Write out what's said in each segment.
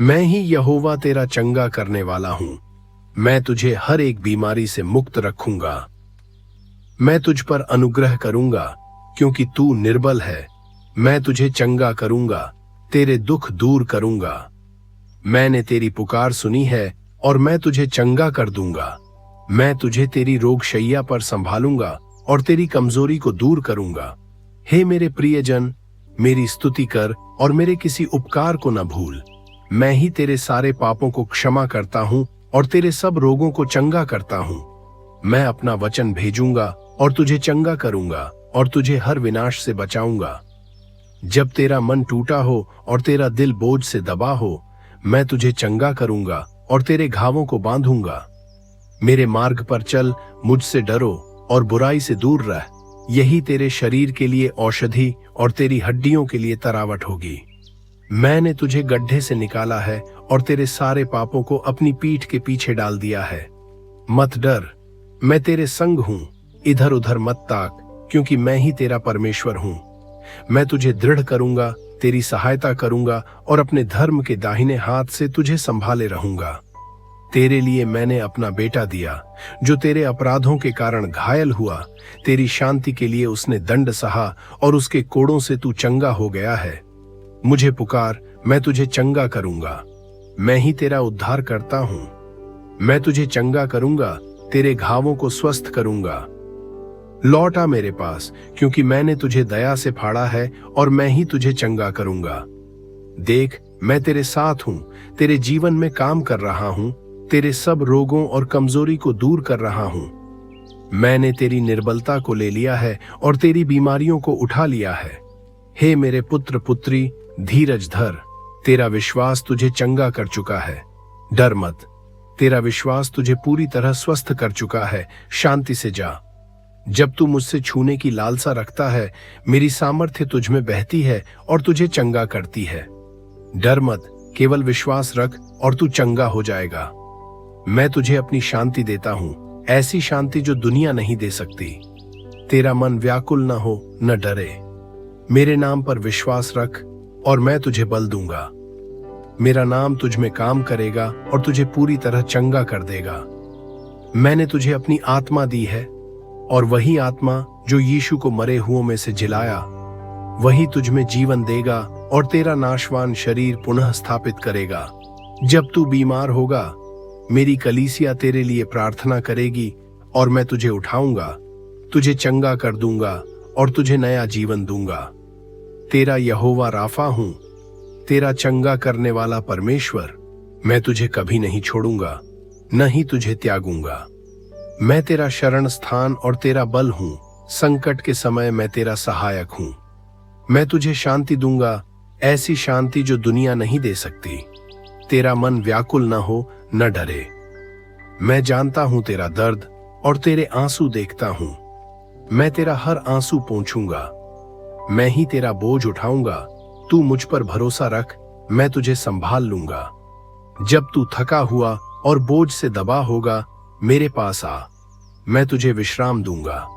मैं ही यहोवा तेरा चंगा करने वाला हूं। मैं तुझे हर एक बीमारी से मुक्त रखूंगा। मैं तुझ पर अनुग्रह करूंगा क्योंकि तू निर्बल है। मैं तुझे चंगा करूंगा, तेरे दुख दूर करूंगा। मैंने तेरी पुकार सुनी है और मैं तुझे चंगा कर दूंगा। मैं तुझे तेरी रोगशैया पर संभालूंगा और तेरी कमजोरी को दूर करूंगा। हे मेरे प्रियजन, मेरी स्तुति कर और मेरे किसी उपकार को न भूल। मैं ही तेरे सारे पापों को क्षमा करता हूं और तेरे सब रोगों को चंगा करता हूं। मैं अपना वचन भेजूंगा और तुझे चंगा करूंगा और तुझे हर विनाश से बचाऊंगा। जब तेरा मन टूटा हो और तेरा दिल बोझ से दबा हो, मैं तुझे चंगा करूंगा और तेरे घावों को बांधूंगा। मेरे मार्ग पर चल, मुझसे डरो और बुराई से दूर रह। यही तेरे शरीर के लिए औषधि और तेरी हड्डियों के लिए तरावट होगी। मैंने तुझे गड्ढे से निकाला है और तेरे सारे पापों को अपनी पीठ के पीछे डाल दिया है। मत डर, मैं तेरे संग हूं। इधर उधर मत ताक, क्योंकि मैं ही तेरा परमेश्वर हूं। मैं तुझे दृढ़ करूंगा, तेरी सहायता करूंगा और अपने धर्म के दाहिने हाथ से तुझे संभाले रहूंगा। तेरे लिए मैंने अपना बेटा दिया, जो तेरे अपराधों के कारण घायल हुआ। तेरी शांति के लिए उसने दंड सहा और उसके कोड़ों से तू चंगा हो गया है। मुझे पुकार, मैं तुझे चंगा करूंगा। मैं ही तेरा उद्धार करता हूं। मैं तुझे चंगा करूंगा, तेरे घावों को स्वस्थ करूंगा। लौट आ मेरे पास, क्योंकि मैंने तुझे दया से फाड़ा है और मैं ही तुझे चंगा करूंगा। देख, मैं तेरे साथ हूं, तेरे जीवन में काम कर रहा हूं, तेरे सब रोगों और कमजोरी को दूर कर रहा हूं। मैंने तेरी निर्बलता को ले लिया है और तेरी बीमारियों को उठा लिया है। हे मेरे पुत्र पुत्री, धीरज धर। तेरा विश्वास तुझे चंगा कर चुका है। डर मत, तेरा विश्वास तुझे पूरी तरह स्वस्थ कर चुका है। शांति से जा। जब तू मुझसे छूने की लालसा रखता है, मेरी सामर्थ्य तुझ में बहती है और तुझे चंगा करती है। डर मत, केवल विश्वास रख और तू चंगा हो जाएगा। मैं तुझे अपनी शांति देता हूं, ऐसी शांति जो दुनिया नहीं दे सकती। तेरा मन व्याकुल न हो, न डरे। मेरे नाम पर विश्वास रख और मैं तुझे बल दूंगा। मेरा नाम तुझ में काम करेगा और तुझे पूरी तरह चंगा कर देगा। मैंने तुझे अपनी आत्मा दी है और वही आत्मा जो यीशु को मरे हुओं में से जिलाया, वही तुझ में जीवन देगा और तेरा नाशवान शरीर पुनः स्थापित करेगा। जब तू बीमार होगा, मेरी कलीसिया तेरे लिए प्रार्थना करेगी और मैं तुझे उठाऊंगा, तुझे चंगा कर दूंगा और तुझे नया जीवन दूंगा। तेरा यहोवा राफा हूं, तेरा चंगा करने वाला परमेश्वर। मैं तुझे कभी नहीं छोड़ूंगा, न ही तुझे त्यागूंगा। मैं तेरा शरण स्थान और तेरा बल हूं। संकट के समय मैं तेरा सहायक हूं। मैं तुझे शांति दूंगा, ऐसी शांति जो दुनिया नहीं दे सकती। तेरा मन व्याकुल न हो, न डरे। मैं जानता हूं तेरा दर्द और तेरे आंसू देखता हूं। मैं तेरा हर आंसू पोंछूंगा। मैं ही तेरा बोझ उठाऊंगा। तू मुझ पर भरोसा रख, मैं तुझे संभाल लूंगा। जब तू थका हुआ और बोझ से दबा होगा, मेरे पास आ, मैं तुझे विश्राम दूंगा।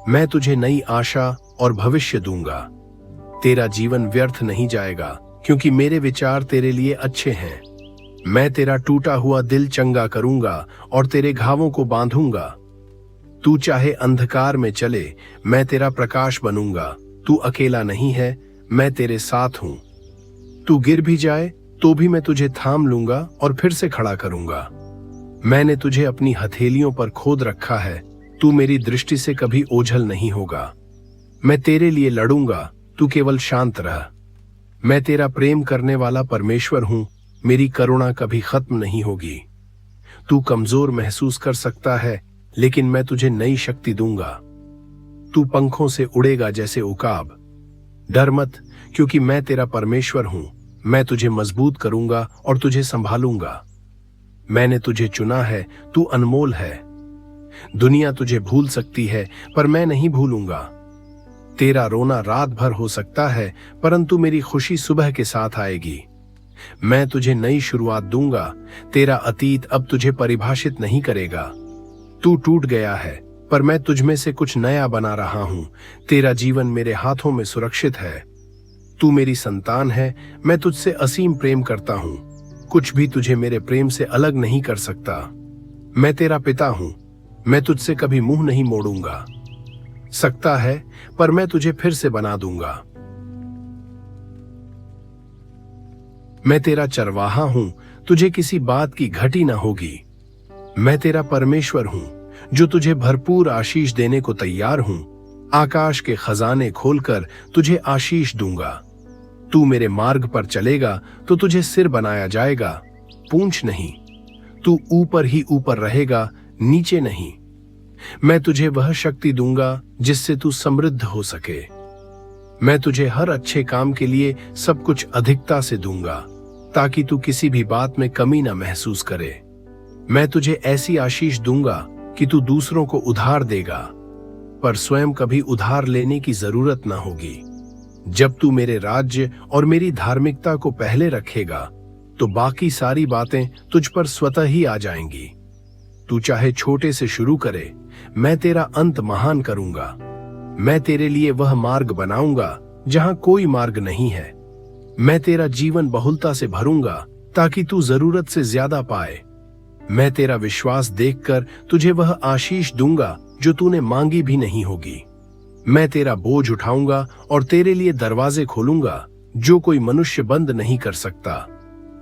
मैं तुझे नई आशा और भविष्य दूंगा। तेरा जीवन व्यर्थ नहीं जाएगा, क्योंकि मेरे विचार तेरे लिए अच्छे हैं। मैं तेरा टूटा हुआ दिल चंगा करूंगा और तेरे घावों को बांधूंगा। तू चाहे अंधकार में चले, मैं तेरा प्रकाश बनूंगा। तू अकेला नहीं है, मैं तेरे साथ हूं। तू गिर भी जाए तो भी मैं तुझे थाम लूंगा और फिर से खड़ा करूंगा। मैंने तुझे अपनी हथेलियों पर खोद रखा है। तू मेरी दृष्टि से कभी ओझल नहीं होगा। मैं तेरे लिए लड़ूंगा, तू केवल शांत रह। मैं तेरा प्रेम करने वाला परमेश्वर हूं। मेरी करुणा कभी खत्म नहीं होगी। तू कमजोर महसूस कर सकता है, लेकिन मैं तुझे नई शक्ति दूंगा। तू पंखों से उड़ेगा जैसे उकाब। डर मत, क्योंकि मैं तेरा परमेश्वर हूं। मैं तुझे मजबूत करूंगा और तुझे संभालूंगा। मैंने तुझे चुना है, तू अनमोल है। दुनिया तुझे भूल सकती है, पर मैं नहीं भूलूंगा। तेरा रोना रात भर हो सकता है, परंतु मेरी खुशी सुबह के साथ आएगी। मैं तुझे नई शुरुआत दूंगा। तेरा अतीत अब तुझे परिभाषित नहीं करेगा। तू टूट गया है, पर मैं तुझ में से कुछ नया बना रहा हूं। तेरा जीवन मेरे हाथों में सुरक्षित है। तू मेरी संतान है, मैं तुझसे असीम प्रेम करता हूं। कुछ भी तुझे मेरे प्रेम से अलग नहीं कर सकता। मैं तेरा पिता हूं, मैं तुझसे कभी मुंह नहीं मोड़ूंगा। सकता है, पर मैं तुझे फिर से बना दूंगा। मैं तेरा चरवाहा हूं, तुझे किसी बात की घटी न होगी। मैं तेरा परमेश्वर हूं, जो तुझे भरपूर आशीष देने को तैयार हूं। आकाश के खजाने खोलकर तुझे आशीष दूंगा। तू मेरे मार्ग पर चलेगा तो तुझे सिर बनाया जाएगा, पूंछ नहीं। तू ऊपर ही ऊपर रहेगा, नीचे नहीं। मैं तुझे वह शक्ति दूंगा जिससे तू समृद्ध हो सके। मैं तुझे हर अच्छे काम के लिए सब कुछ अधिकता से दूंगा, ताकि तू किसी भी बात में कमी न महसूस करे। मैं तुझे ऐसी आशीष दूंगा कि तू दूसरों को उधार देगा, पर स्वयं कभी उधार लेने की जरूरत न होगी। जब तू मेरे राज्य और मेरी धार्मिकता को पहले रखेगा, तो बाकी सारी बातें तुझ पर स्वतः ही आ जाएंगी। तू चाहे छोटे से शुरू करे, मैं तेरा अंत महान करूंगा। मैं तेरे लिए वह मार्ग बनाऊंगा जहां कोई मार्ग नहीं है। मैं तेरा जीवन बहुलता से भरूंगा, ताकि तू जरूरत से ज्यादा पाए। मैं तेरा विश्वास देखकर तुझे वह आशीष दूंगा जो तूने मांगी भी नहीं होगी। मैं तेरा बोझ उठाऊंगा और तेरे लिए दरवाजे खोलूंगा जो कोई मनुष्य बंद नहीं कर सकता।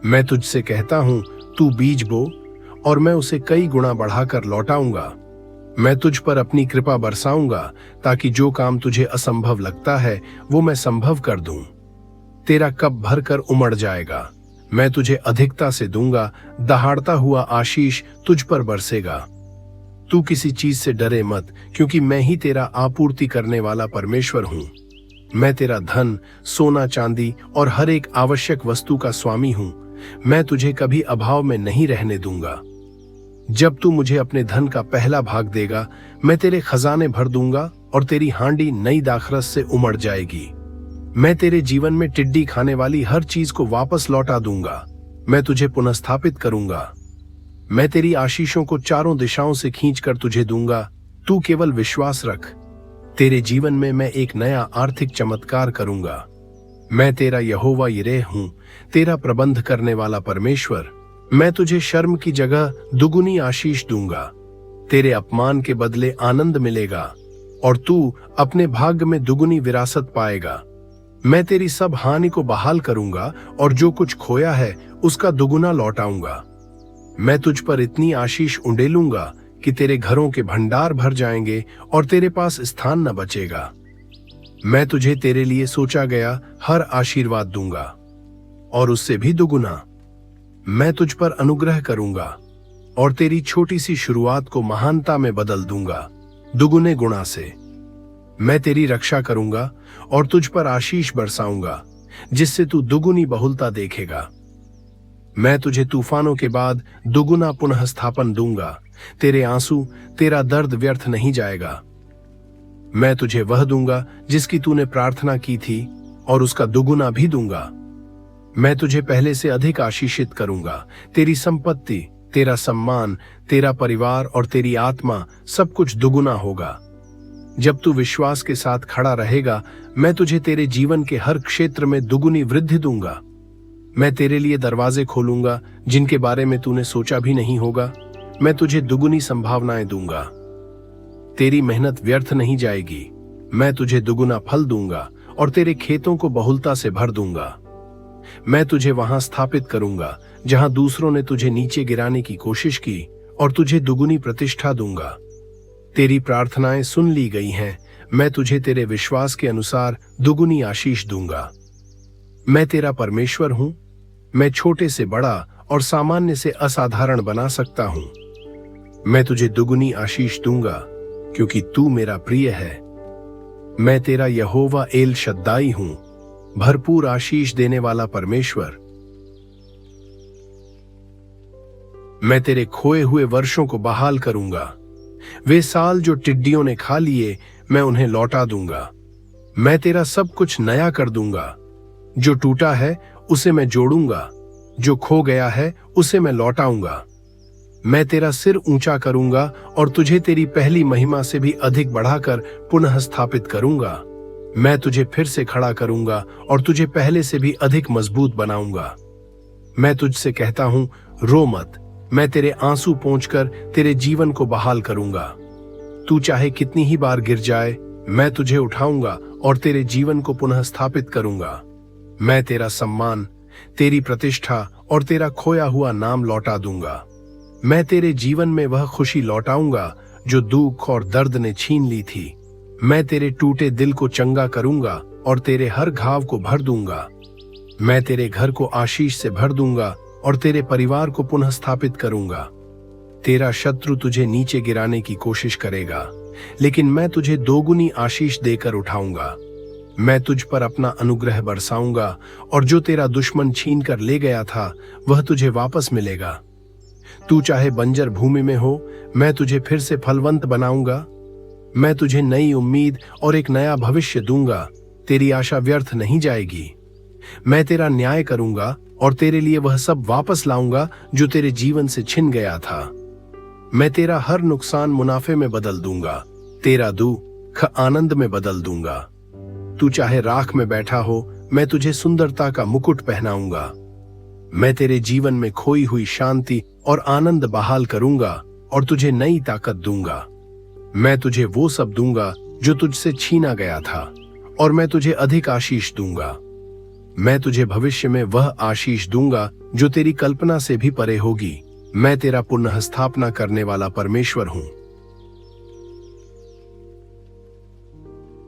मैं तुझसे कहता हूं, तू बीज बो और मैं उसे कई गुना बढ़ाकर लौटाऊंगा। मैं तुझ पर अपनी कृपा बरसाऊंगा, ताकि जो काम तुझे असंभव लगता है वो मैं संभव कर दूं। तेरा कप भरकर उमड़ जाएगा। मैं तुझे अधिकता से दूंगा, दहाड़ता हुआ आशीष तुझ पर बरसेगा। तू किसी चीज से डरे मत, क्योंकि मैं ही तेरा आपूर्ति करने वाला परमेश्वर हूं। मैं तेरा धन, सोना चांदी और हर एक आवश्यक वस्तु का स्वामी हूं। मैं तुझे कभी अभाव में नहीं रहने दूंगा। जब तू मुझे अपने धन का पहला भाग देगा, मैं तेरे खजाने भर दूंगा और तेरी हांडी नई दाखरस से उमड़ जाएगी। मैं तेरे जीवन में टिड्डी खाने वाली हर चीज को वापस लौटा दूंगा। मैं तुझे पुनर्स्थापित करूंगा। मैं तेरी आशीषों को चारों दिशाओं से खींचकर तुझे दूंगा। तू केवल विश्वास रख। तेरे जीवन में मैं एक नया आर्थिक चमत्कार करूंगा। मैं तेरा यहोवा यिरेह हूं, तेरा प्रबंध करने वाला परमेश्वर। मैं तुझे शर्म की जगह दुगुनी आशीष दूंगा। तेरे अपमान के बदले आनंद मिलेगा और तू अपने भाग्य में दुगुनी विरासत पाएगा। मैं तेरी सब हानि को बहाल करूंगा और जो कुछ खोया है उसका दुगुना लौटाऊंगा। मैं तुझ पर इतनी आशीष उंडेलूंगा कि तेरे घरों के भंडार भर जाएंगे और तेरे पास स्थान न बचेगा। मैं तुझे तेरे लिए सोचा गया हर आशीर्वाद दूंगा और उससे भी दुगुना। मैं तुझ पर अनुग्रह करूंगा और तेरी छोटी सी शुरुआत को महानता में बदल दूंगा, दुगुने गुणा से। मैं तेरी रक्षा करूंगा और तुझ पर आशीष बरसाऊंगा, जिससे तू दुगुनी बहुलता देखेगा। मैं तुझे तूफानों के बाद दुगुना पुनः स्थापन दूंगा। तेरे आंसू, तेरा दर्द व्यर्थ नहीं जाएगा। मैं तुझे वह दूंगा जिसकी तूने प्रार्थना की थी और उसका दुगुना भी दूंगा। मैं तुझे पहले से अधिक आशीषित करूंगा। तेरी संपत्ति, तेरा सम्मान, तेरा परिवार और तेरी आत्मा सब कुछ दुगुना होगा। जब तू विश्वास के साथ खड़ा रहेगा, मैं तुझे तेरे जीवन के हर क्षेत्र में दुगुनी वृद्धि दूंगा। मैं तेरे लिए दरवाजे खोलूंगा जिनके बारे में तूने सोचा भी नहीं होगा। मैं तुझे दुगुनी संभावनाएं दूंगा। तेरी मेहनत व्यर्थ नहीं जाएगी। मैं तुझे दुगुना फल दूंगा और तेरे खेतों को बहुलता से भर दूंगा। मैं तुझे वहां स्थापित करूंगा जहां दूसरों ने तुझे नीचे गिराने की कोशिश की और तुझे दुगुनी प्रतिष्ठा दूंगा। तेरी प्रार्थनाएं सुन ली गई हैं। मैं तुझे तेरे विश्वास के अनुसार दुगुनी आशीष दूंगा। मैं तेरा परमेश्वर हूं। मैं छोटे से बड़ा और सामान्य से असाधारण बना सकता हूं। मैं तुझे दुगुनी आशीष दूंगा क्योंकि तू मेरा प्रिय है। मैं तेरा यहोवा एल शद्दाई हूं, भरपूर आशीष देने वाला परमेश्वर। मैं तेरे खोए हुए वर्षों को बहाल करूंगा। वे साल जो टिड्डियों ने खा लिए, मैं उन्हें लौटा दूंगा। मैं तेरा सब कुछ नया कर दूंगा। जो टूटा है उसे मैं जोड़ूंगा, जो खो गया है उसे मैं लौटाऊंगा। मैं तेरा सिर ऊंचा करूंगा और तुझे तेरी पहली महिमा से भी अधिक बढ़ाकर पुनः स्थापित करूंगा। मैं तुझे फिर से खड़ा करूंगा और तुझे पहले से भी अधिक मजबूत बनाऊंगा। मैं तुझसे कहता हूं, रो मत। मैं तेरे आंसू पोंछकर तेरे जीवन को बहाल करूंगा। तू चाहे कितनी ही बार गिर जाए, मैं तुझे उठाऊंगा और तेरे जीवन को पुनः स्थापित करूंगा। मैं तेरा सम्मान, तेरी प्रतिष्ठा और तेरा खोया हुआ नाम लौटा दूंगा। मैं तेरे जीवन में वह खुशी लौटाऊंगा जो दुख और दर्द ने छीन ली थी। मैं तेरे टूटे दिल को चंगा करूंगा और तेरे हर घाव को भर दूंगा। मैं तेरे घर को आशीष से भर दूंगा और तेरे परिवार को पुनः स्थापित करूंगा। तेरा शत्रु तुझे नीचे गिराने की कोशिश करेगा, लेकिन मैं तुझे दोगुनी आशीष देकर उठाऊंगा। मैं तुझ पर अपना अनुग्रह बरसाऊंगा और जो तेरा दुश्मन छीन कर ले गया था वह तुझे वापस मिलेगा। तू चाहे बंजर भूमि में हो, मैं तुझे फिर से फलवंत बनाऊंगा। मैं तुझे नई उम्मीद और एक नया भविष्य दूंगा। तेरी आशा व्यर्थ नहीं जाएगी। मैं तेरा न्याय करूंगा और तेरे लिए वह सब वापस लाऊंगा जो तेरे जीवन से छिन गया था। मैं तेरा हर नुकसान मुनाफे में बदल दूंगा, तेरा दुख आनंद में बदल दूंगा। तू चाहे राख में बैठा हो, मैं तुझे सुंदरता का मुकुट पहनाऊंगा। मैं तेरे जीवन में खोई हुई शांति और आनंद बहाल करूंगा और तुझे नई ताकत दूंगा। मैं तुझे वो सब दूंगा जो तुझसे छीना गया था और मैं तुझे अधिक आशीष दूंगा। मैं तुझे भविष्य में वह आशीष दूंगा जो तेरी कल्पना से भी परे होगी। मैं तेरा पुनः स्थापना करने वाला परमेश्वर हूं।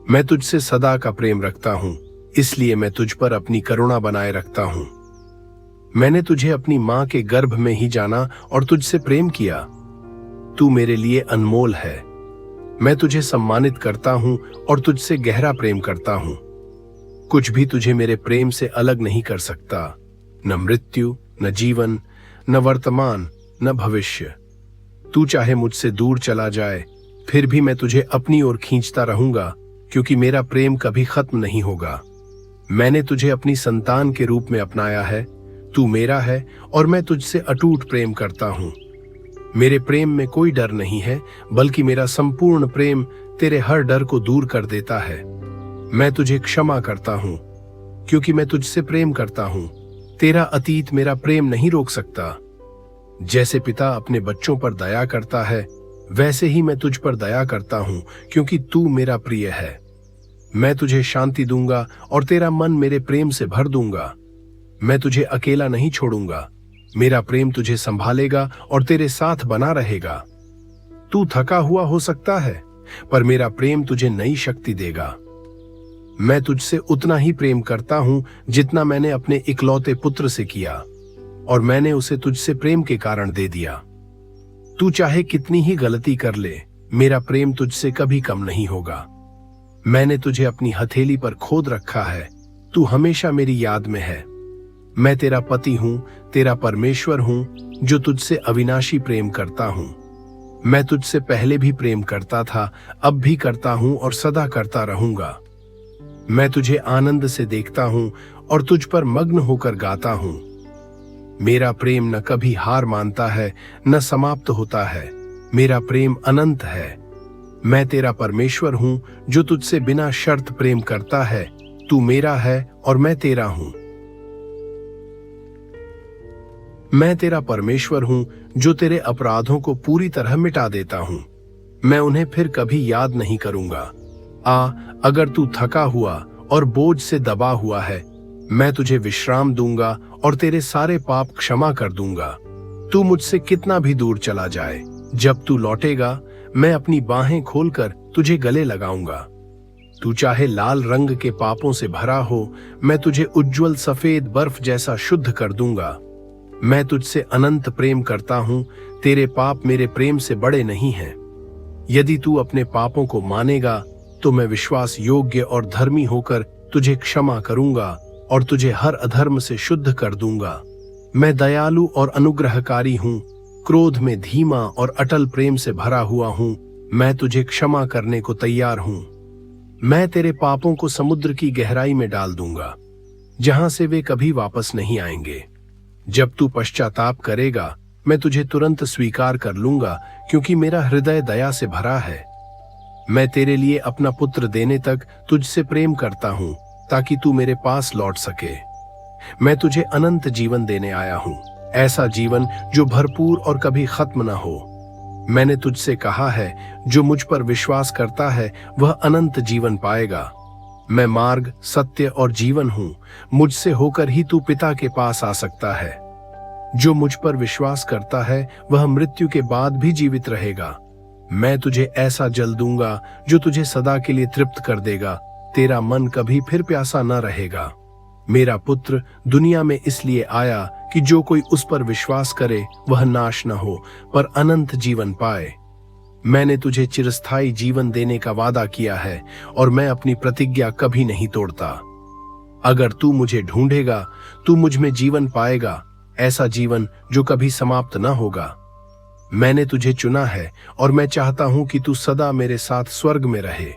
मैं तुझसे सदा का प्रेम रखता हूं, इसलिए मैं तुझ पर अपनी करुणा बनाए रखता हूं। मैंने तुझे अपनी मां के गर्भ में ही जाना और तुझसे प्रेम किया। तू मेरे लिए अनमोल है। मैं तुझे सम्मानित करता हूं और तुझसे गहरा प्रेम करता हूं। कुछ भी तुझे मेरे प्रेम से अलग नहीं कर सकता, न मृत्यु, न जीवन, न वर्तमान, न भविष्य। तू चाहे मुझसे दूर चला जाए, फिर भी मैं तुझे अपनी ओर खींचता रहूंगा, क्योंकि मेरा प्रेम कभी खत्म नहीं होगा। मैंने तुझे अपनी संतान के रूप में अपनाया है। तू मेरा है और मैं तुझसे अटूट प्रेम करता हूं। मेरे प्रेम में कोई डर नहीं है, बल्कि मेरा संपूर्ण प्रेम तेरे हर डर को दूर कर देता है। मैं तुझे क्षमा करता हूं, क्योंकि मैं तुझसे प्रेम करता हूं। तेरा अतीत मेरा प्रेम नहीं रोक सकता। जैसे पिता अपने बच्चों पर दया करता है, वैसे ही मैं तुझ पर दया करता हूं, क्योंकि तू मेरा प्रिय है। मैं तुझे शांति दूंगा और तेरा मन मेरे प्रेम से भर दूंगा। मैं तुझे अकेला नहीं छोड़ूंगा। मेरा प्रेम तुझे संभालेगा और तेरे साथ बना रहेगा। तू थका हुआ हो सकता है, पर मेरा प्रेम तुझे नई शक्ति देगा। मैं तुझसे उतना ही प्रेम करता हूं जितना मैंने अपने इकलौते पुत्र से किया, और मैंने उसे तुझसे प्रेम के कारण दे दिया। तू चाहे कितनी ही गलती कर ले, मेरा प्रेम तुझसे कभी कम नहीं होगा। मैंने तुझे अपनी हथेली पर खोद रखा है। तू हमेशा मेरी याद में है। मैं तेरा पति हूं, तेरा परमेश्वर हूं, जो तुझसे अविनाशी प्रेम करता हूं। मैं तुझसे पहले भी प्रेम करता था, अब भी करता हूं और सदा करता रहूंगा। मैं तुझे आनंद से देखता हूं और तुझ पर मग्न होकर गाता हूं। मेरा प्रेम न कभी हार मानता है, न समाप्त होता है। मेरा प्रेम अनंत है। मैं तेरा परमेश्वर हूं, जो तुझसे बिना शर्त प्रेम करता है। तू मेरा है और मैं तेरा हूं। मैं तेरा परमेश्वर हूं, जो तेरे अपराधों को पूरी तरह मिटा देता हूं। मैं उन्हें फिर कभी याद नहीं करूंगा। अगर तू थका हुआ और बोझ से दबा हुआ है, मैं तुझे विश्राम दूंगा और तेरे सारे पाप क्षमा कर दूंगा। तू मुझसे कितना भी दूर चला जाए, जब तू लौटेगा, मैं अपनी बाहें खोलकर तुझे गले लगाऊंगा। तू चाहे लाल रंग के पापों से भरा हो, मैं तुझे उज्जवल सफेद बर्फ जैसा शुद्ध कर दूंगा। मैं तुझसे अनंत प्रेम करता हूं। तेरे पाप मेरे प्रेम से बड़े नहीं हैं। यदि तू अपने पापों को मानेगा, तो मैं विश्वास योग्य और धर्मी होकर तुझे क्षमा करूंगा और तुझे हर अधर्म से शुद्ध कर दूंगा। मैं दयालु और अनुग्रहकारी हूं, क्रोध में धीमा और अटल प्रेम से भरा हुआ हूं। मैं तुझे क्षमा करने को तैयार हूं। मैं तेरे पापों को समुद्र की गहराई में डाल दूंगा, जहां से वे कभी वापस नहीं आएंगे। जब तू पश्चाताप करेगा, मैं तुझे तुरंत स्वीकार कर लूंगा, क्योंकि मेरा हृदय दया से भरा है। मैं तेरे लिए अपना पुत्र देने तक तुझसे प्रेम करता हूं, ताकि तू मेरे पास लौट सके। मैं तुझे अनंत जीवन देने आया हूं, ऐसा जीवन जो भरपूर और कभी खत्म ना हो। मैंने तुझसे कहा है, जो मुझ पर विश्वास करता है वह अनंत जीवन पाएगा। मैं मार्ग, सत्य और जीवन हूं। मुझसे होकर ही तू पिता के पास आ सकता है। जो मुझ पर विश्वास करता है वह मृत्यु के बाद भी जीवित रहेगा। मैं तुझे ऐसा जल दूंगा जो तुझे सदा के लिए तृप्त कर देगा। तेरा मन कभी फिर प्यासा न रहेगा। मेरा पुत्र दुनिया में इसलिए आया कि जो कोई उस पर विश्वास करे वह नाश न हो, पर अनंत जीवन पाए। मैंने तुझे चिरस्थायी जीवन देने का वादा किया है और मैं अपनी प्रतिज्ञा कभी नहीं तोड़ता। अगर तू मुझे ढूंढेगा, तू मुझ में जीवन पाएगा, ऐसा जीवन जो कभी समाप्त न होगा। मैंने तुझे चुना है और मैं चाहता हूं कि तू सदा मेरे साथ स्वर्ग में रहे।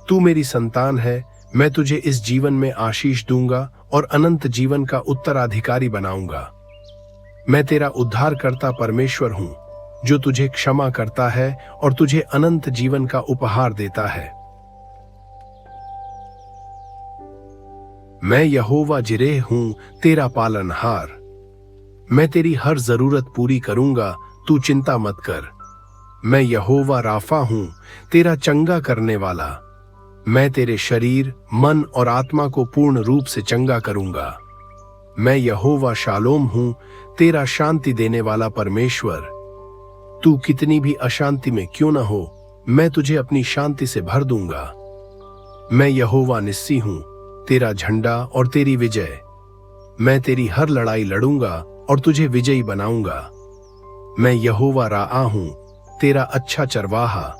तू मेरी संतान है। मैं तुझे इस जीवन में आशीष दूंगा और अनंत जीवन का उत्तराधिकारी बनाऊंगा। मैं तेरा उद्धारकर्ता परमेश्वर हूं, जो तुझे क्षमा करता है और तुझे अनंत जीवन का उपहार देता है। मैं यहोवा जिरेह हूं, तेरा पालनहार। मैं तेरी हर जरूरत पूरी करूंगा, तू चिंता मत कर। मैं यहोवा राफा हूं, तेरा चंगा करने वाला। मैं तेरे शरीर, मन और आत्मा को पूर्ण रूप से चंगा करूंगा। मैं यहोवा शालोम हूं, तेरा शांति देने वाला परमेश्वर। तू कितनी भी अशांति में क्यों न हो, मैं तुझे अपनी शांति से भर दूंगा। मैं यहोवा निस्सी हूं, तेरा झंडा और तेरी विजय। मैं तेरी हर लड़ाई लड़ूंगा और तुझे विजयी बनाऊंगा। मैं यहोवा राआ हूं, तेरा अच्छा चरवाहा।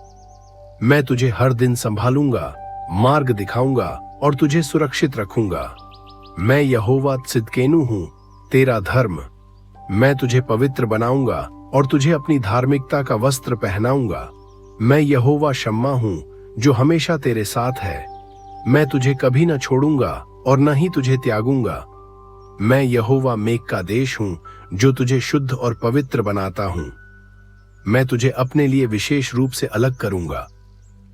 मैं तुझे हर दिन संभालूंगा, मार्ग दिखाऊंगा और तुझे सुरक्षित रखूंगा। मैं यहोवा त्सिदकेनु हूं, तेरा धर्म। मैं तुझे पवित्र बनाऊंगा और तुझे अपनी धार्मिकता का वस्त्र पहनाऊंगा। मैं यहोवा शम्मा हूं, जो हमेशा तेरे साथ है। मैं तुझे कभी न छोड़ूंगा और न ही तुझे त्यागूंगा। मैं यहोवा मेघ का देश हूं, जो तुझे शुद्ध और पवित्र बनाता हूं। मैं तुझे अपने लिए विशेष रूप से अलग करूंगा।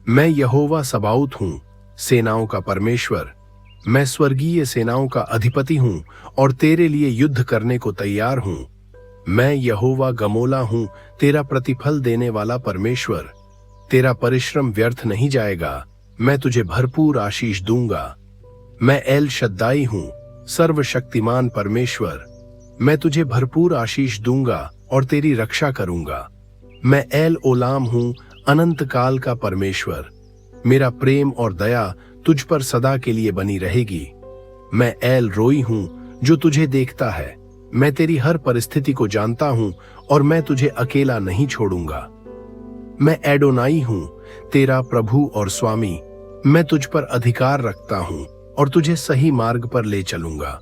मैं यहोवा सबाउत हूं, सेनाओं का परमेश्वर। मैं स्वर्गीय सेनाओं का अधिपति हूं और तेरे लिए युद्ध करने को तैयार हूं। मैं यहोवा गमोला हूं, तेरा प्रतिफल देने वाला परमेश्वर। तेरा परिश्रम व्यर्थ नहीं जाएगा। मैं तुझे भरपूर आशीष दूंगा। मैं एल शद्दाई हूं, सर्वशक्तिमान परमेश्वर। मैं तुझे भरपूर आशीष दूंगा और तेरी रक्षा करूंगा। मैं एल ओलाम हूं, अनंत काल का परमेश्वर। मेरा प्रेम और दया तुझ पर सदा के लिए बनी रहेगी। मैं एल रोई हूं, जो तुझे देखता है। मैं तेरी हर परिस्थिति को जानता हूं और मैं तुझे अकेला नहीं छोड़ूंगा। मैं एडोनाई हूं, तेरा प्रभु और स्वामी। मैं तुझ पर अधिकार रखता हूं और तुझे सही मार्ग पर ले चलूंगा।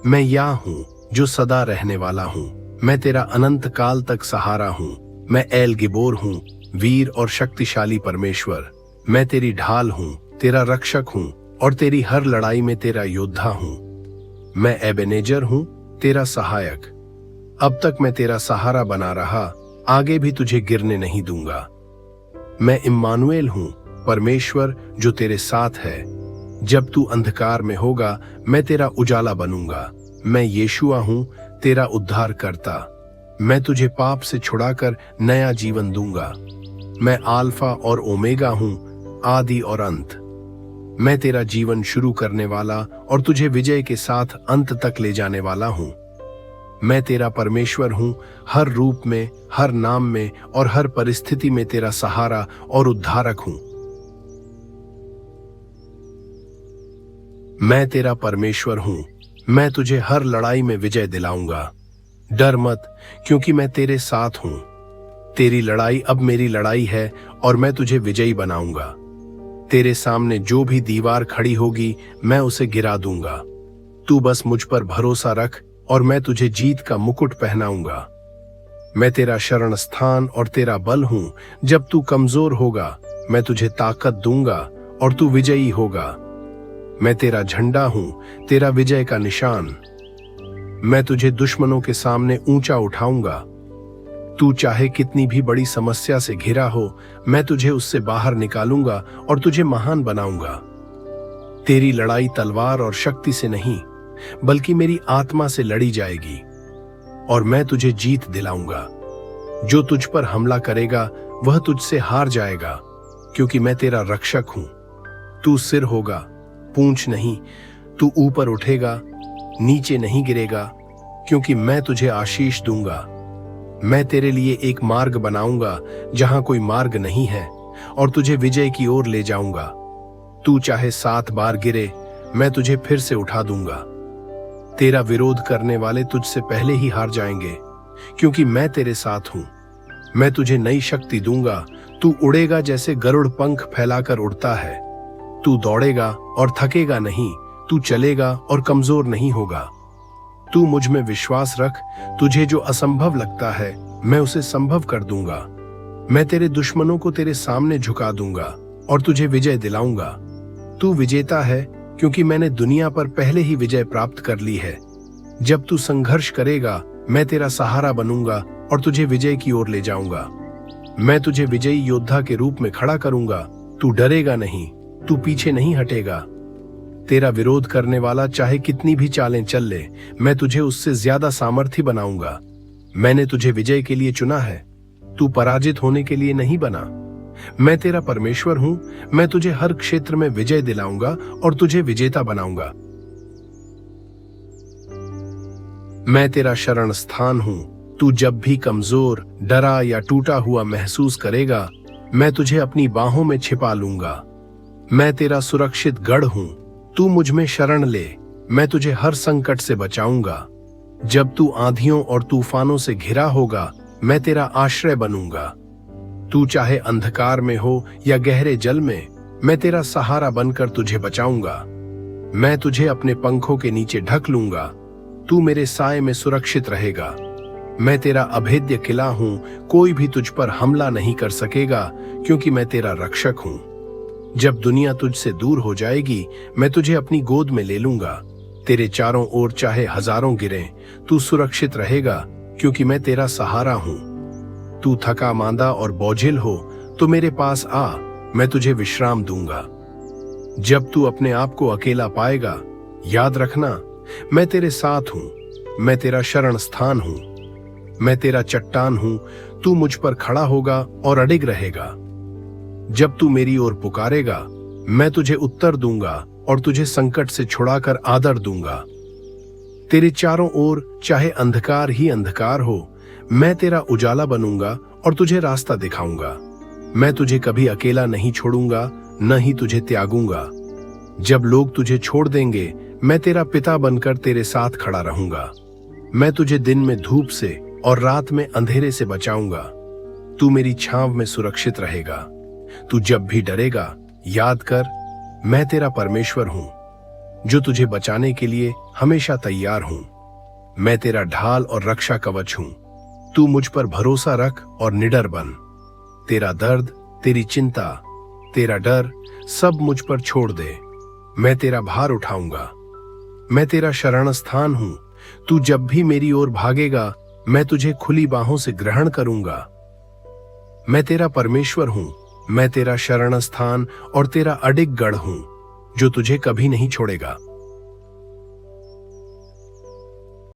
मैं या हूं, जो सदा रहने वाला हूं। मैं तेरा अनंत काल तक सहारा हूं। मैं एल गिबोर हूं, वीर और शक्तिशाली परमेश्वर। मैं तेरी ढाल हूं, तेरा रक्षक हूं और तेरी हर लड़ाई में तेरा योद्धा हूं। मैं एबेनेजर हूं, तेरा सहायक। अब तक मैं तेरा सहारा बना रहा, आगे भी तुझे गिरने नहीं दूंगा। मैं इम्मानुएल हूं, परमेश्वर जो तेरे साथ है। जब तू अंधकार में होगा, मैं तेरा उजाला बनूंगा। मैं यीशुआ हूं, तेरा उद्धार करता। मैं तुझे पाप से छुड़ाकर नया जीवन दूंगा। मैं अल्फा और ओमेगा हूं, आदि और अंत। मैं तेरा जीवन शुरू करने वाला और तुझे विजय के साथ अंत तक ले जाने वाला हूं। मैं तेरा परमेश्वर हूं, हर रूप में, हर नाम में और हर परिस्थिति में तेरा सहारा और उद्धारक हूं। मैं तेरा परमेश्वर हूं, मैं तुझे हर लड़ाई में विजय दिलाऊंगा। डर मत, क्योंकि मैं तेरे साथ हूं। तेरी लड़ाई अब मेरी लड़ाई है और मैं तुझे विजयी बनाऊंगा। तेरे सामने जो भी दीवार खड़ी होगी, मैं उसे गिरा दूंगा। तू बस मुझ पर भरोसा रख और मैं तुझे जीत का मुकुट पहनाऊंगा। मैं तेरा शरण स्थान और तेरा बल हूं। जब तू कमजोर होगा, मैं तुझे ताकत दूंगा और तू विजयी होगा। मैं तेरा झंडा हूं, तेरा विजय का निशान। मैं तुझे दुश्मनों के सामने ऊंचा उठाऊंगा। तू चाहे कितनी भी बड़ी समस्या से घिरा हो, मैं तुझे उससे बाहर निकालूंगा और तुझे महान बनाऊंगा। तेरी लड़ाई तलवार और शक्ति से नहीं, बल्कि मेरी आत्मा से लड़ी जाएगी और मैं तुझे जीत दिलाऊंगा। जो तुझ पर हमला करेगा वह तुझसे हार जाएगा, क्योंकि मैं तेरा रक्षक हूं। तू सिर होगा, पूंछ नहीं। तू ऊपर उठेगा, नीचे नहीं गिरेगा, क्योंकि मैं तुझे आशीष दूंगा। मैं तेरे लिए एक मार्ग बनाऊंगा जहां कोई मार्ग नहीं है, और तुझे विजय की ओर ले जाऊंगा। तू चाहे 7 बार गिरे, मैं तुझे फिर से उठा दूंगा। तेरा विरोध करने वाले तुझसे पहले ही हार जाएंगे, क्योंकि मैं तेरे साथ हूं। मैं तुझे नई शक्ति दूंगा। तू उड़ेगा जैसे गरुड़ पंख फैलाकर उड़ता है। तू दौड़ेगा और थकेगा नहीं। तू चलेगा और कमजोर नहीं होगा। तू मुझ में विश्वास रख। तुझे जो असंभव लगता है, मैं उसे संभव कर दूंगा। मैं तेरे दुश्मनों को तेरे सामने झुका दूंगा और तुझे विजय दिलाऊंगा। तू विजेता है, क्योंकि मैंने दुनिया पर पहले ही विजय प्राप्त कर ली है। जब तू संघर्ष करेगा, मैं तेरा सहारा बनूंगा और तुझे विजय की ओर ले जाऊंगा। मैं तुझे विजयी योद्धा के रूप में खड़ा करूंगा। तू डरेगा नहीं, तू पीछे नहीं हटेगा। तेरा विरोध करने वाला चाहे कितनी भी चालें चल ले, मैं तुझे उससे ज्यादा सामर्थी बनाऊंगा। मैंने तुझे विजय के लिए चुना है, तू पराजित होने के लिए नहीं बना। मैं तेरा परमेश्वर हूं। मैं तुझे हर क्षेत्र में विजय दिलाऊंगा और तुझे विजेता बनाऊंगा। मैं तेरा शरण स्थान हूं। तू जब भी कमजोर, डरा या टूटा हुआ महसूस करेगा, मैं तुझे अपनी बाहों में छिपा लूंगा। मैं तेरा सुरक्षित गढ़ हूं। तू मुझ में शरण ले, मैं तुझे हर संकट से बचाऊंगा। जब तू आंधियों और तूफानों से घिरा होगा, मैं तेरा आश्रय बनूंगा। तू चाहे अंधकार में हो या गहरे जल में, मैं तेरा सहारा बनकर तुझे बचाऊंगा। मैं तुझे अपने पंखों के नीचे ढक लूंगा। तू मेरे साए में सुरक्षित रहेगा। मैं तेरा अभेद्य किला हूं। कोई भी तुझ पर हमला नहीं कर सकेगा, क्योंकि मैं तेरा रक्षक हूं। जब दुनिया तुझसे दूर हो जाएगी, मैं तुझे अपनी गोद में ले लूंगा। तेरे चारों ओर चाहे हजारों गिरें, तू सुरक्षित रहेगा, क्योंकि मैं तेरा सहारा हूं। तू थका मांदा और बोझिल हो तो मेरे पास आ, मैं तुझे विश्राम दूंगा। जब तू अपने आप को अकेला पाएगा, याद रखना, मैं तेरे साथ हूं। मैं तेरा शरण स्थान हूं। मैं तेरा चट्टान हूं। तू मुझ पर खड़ा होगा और अडिग रहेगा। जब तू मेरी ओर पुकारेगा, मैं तुझे उत्तर दूंगा और तुझे संकट से छुड़ाकर आदर दूंगा। तेरे चारों ओर चाहे अंधकार ही अंधकार हो, मैं तेरा उजाला बनूंगा और तुझे रास्ता दिखाऊंगा। मैं तुझे कभी अकेला नहीं छोड़ूंगा, न ही तुझे त्यागूंगा। जब लोग तुझे छोड़ देंगे, मैं तेरा पिता बनकर तेरे साथ खड़ा रहूंगा। मैं तुझे दिन में धूप से और रात में अंधेरे से बचाऊंगा। तू मेरी छांव में सुरक्षित रहेगा। तू जब भी डरेगा, याद कर, मैं तेरा परमेश्वर हूं, जो तुझे बचाने के लिए हमेशा तैयार हूं। मैं तेरा ढाल और रक्षा कवच हूं। तू मुझ पर भरोसा रख और निडर बन। तेरा दर्द, तेरी चिंता, तेरा डर सब मुझ पर छोड़ दे। मैं तेरा भार उठाऊंगा। मैं तेरा शरण स्थान हूं। तू जब भी मेरी ओर भागेगा, मैं तुझे खुली बाहों से ग्रहण करूंगा। मैं तेरा परमेश्वर हूं। मैं तेरा शरण स्थान और तेरा अडिग गढ़ हूं, जो तुझे कभी नहीं छोड़ेगा।